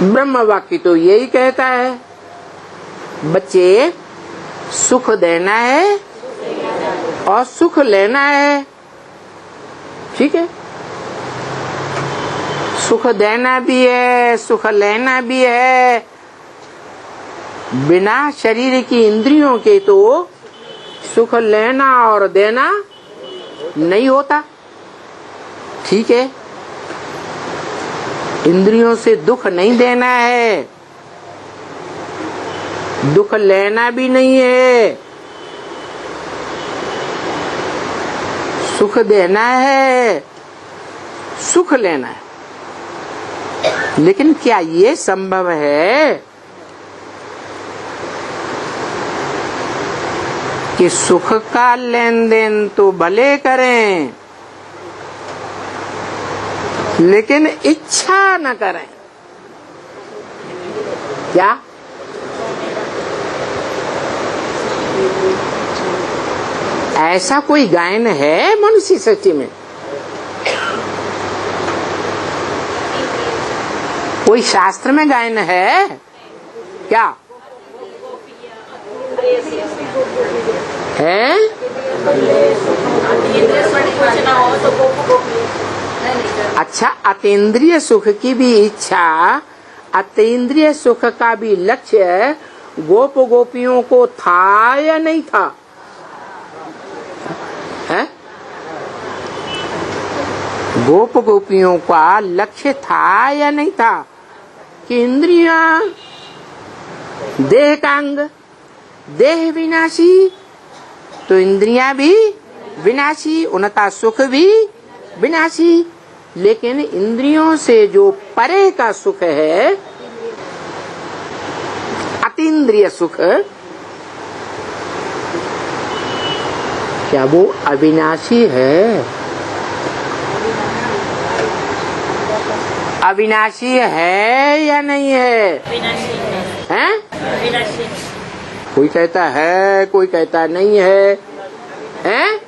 ब्रह्म वाक्य तो यही कहता है, बच्चे सुख देना है और सुख लेना है। ठीक है, सुख देना भी है, सुख लेना भी है। बिना शरीर की इंद्रियों के तो सुख लेना और देना नहीं होता। ठीक है, इंद्रियों से दुख नहीं देना है, दुख लेना भी नहीं है, सुख देना है, सुख लेना है। लेकिन क्या ये संभव है कि सुख का लेन देन तो भले करें लेकिन इच्छा न करें? क्या ऐसा कोई गायन है मनुष्य सृष्टि में? कोई शास्त्र में गायन है क्या? है? अच्छा, अतीन्द्रिय सुख की भी इच्छा, अतीन्द्रिय सुख का भी लक्ष्य गोप गोपियों को था या नहीं था? है? गोप गोपियों का लक्ष्य था या नहीं था कि इंद्रियां देह का अंग, देह विनाशी तो इंद्रियां भी विनाशी, उनका सुख भी विनाशी। लेकिन इंद्रियों से जो परे का सुख है, अतीन्द्रिय सुख, क्या वो अविनाशी है? अविनाशी है या नहीं है? विनाशी है? विनाशी। कोई कहता है, कोई कहता नहीं है। हैं?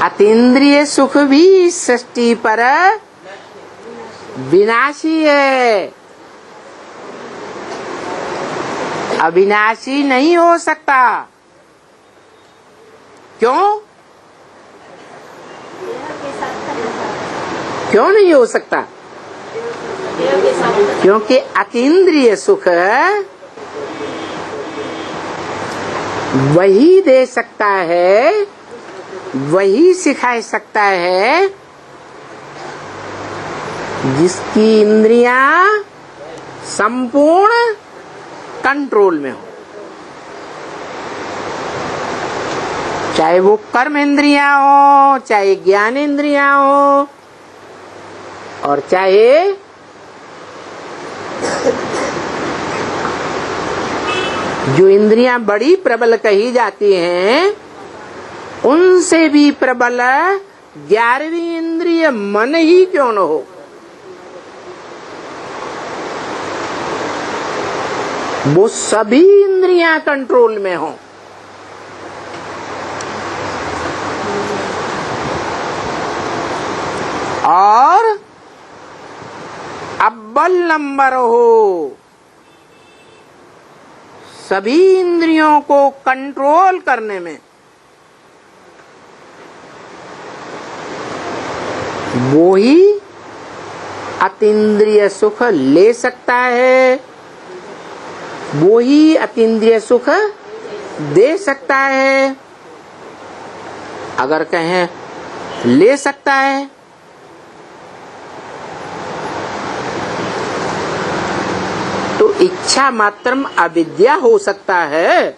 अतीन्द्रिय सुख भी सृष्टि पर विनाशी है, अविनाशी नहीं हो सकता। क्यों? क्यों नहीं हो सकता? क्योंकि अतीन्द्रिय सुख वही दे सकता है, वही सिखा सकता है जिसकी इंद्रियां संपूर्ण कंट्रोल में हो। चाहे वो कर्म इंद्रियां हो, चाहे ज्ञान इंद्रियां हो, और चाहे जो इंद्रियां बड़ी प्रबल कही जाती हैं, उनसे भी प्रबल 11वीं इंद्रिय मन ही क्यों न हो। वो सभी इंद्रियां कंट्रोल में हो। और अव्वल नंबर हो सभी इंद्रियों को कंट्रोल करने में, वो ही अतीन्द्रिय सुख ले सकता है, वो ही अतीन्द्रिय सुख दे सकता है। अगर कहें ले सकता है, तो इच्छा मात्रम अविद्या हो सकता है।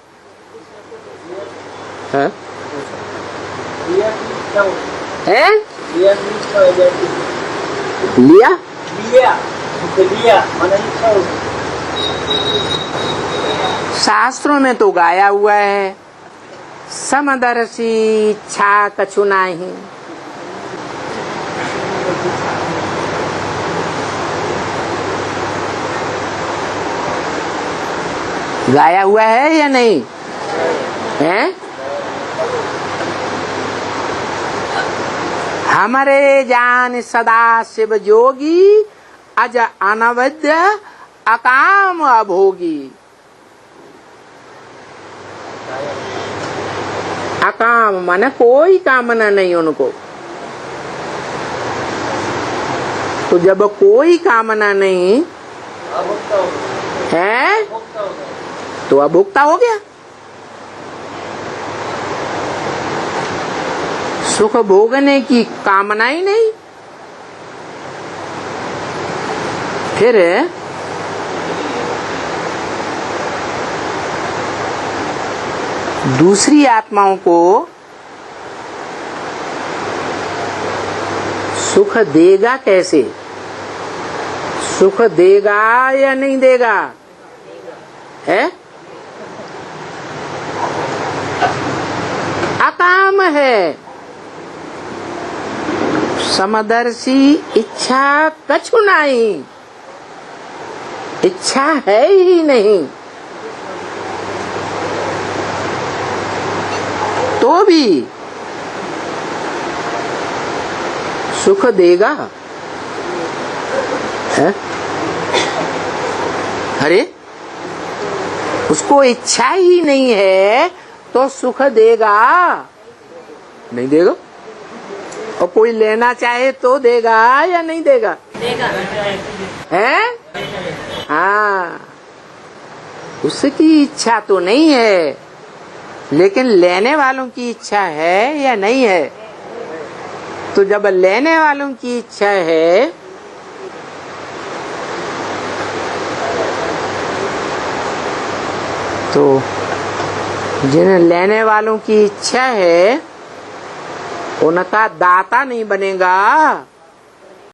है? है? लिया शास्त्रों में तो गाया हुआ है, समदर्शी इच्छा कछु नाही। गाया हुआ है या नहीं है? हमारे जान सदा शिव जोगी, अज अनवद्य अकाम अभोगी। अकाम माने कोई कामना नहीं उनको। तो जब कोई कामना नहीं है तो अभोक्ता हो गया। सुख भोगने की कामना ही नहीं। फिर दूसरी आत्माओं को सुख देगा कैसे? सुख देगा या नहीं देगा? है? अकाम है। समदर्शी इच्छा कछु नहीं, इच्छा है ही नहीं, तो भी सुख देगा। है? अरे उसको इच्छा ही नहीं है तो सुख देगा? नहीं देगा। और कोई लेना चाहे तो देगा या नहीं देगा? देगा। है? हाँ, उसकी इच्छा तो नहीं है, लेकिन लेने वालों की इच्छा है या नहीं है? तो जब लेने वालों की इच्छा है तो जिन्हें लेने वालों की इच्छा है उनका दाता नहीं बनेगा।